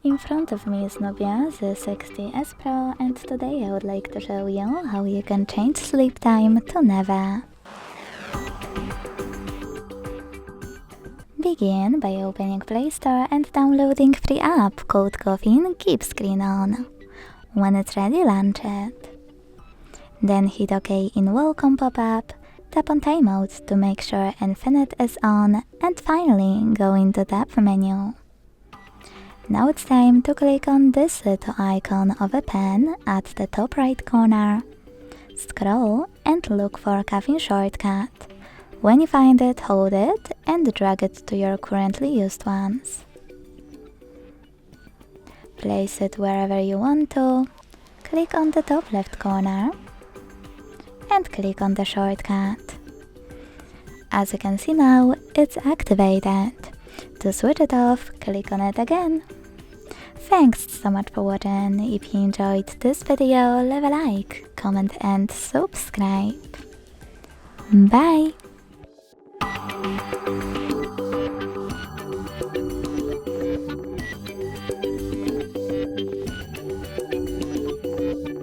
In front of me is Nubia Z60S Pro, and today I would like to show you how you can change sleep time to never. Begin by opening Play Store and downloading free app called Caffeine. Keep screen on. When it's ready, launch it. Then hit OK in Welcome pop-up, tap on Timeout to make sure Infinite is on, and finally go into the app menu. Now it's time to click on this little icon of a pen at the top right corner. Scroll and look for Caffeine shortcut. When you find it, hold it and drag it to your currently used ones. Place it wherever you want to. Click on the top left corner and click on the shortcut. As you can see now, it's activated. To switch it off, click on it again. Thanks so much for watching. If you enjoyed this video, leave a like, comment and subscribe. Bye!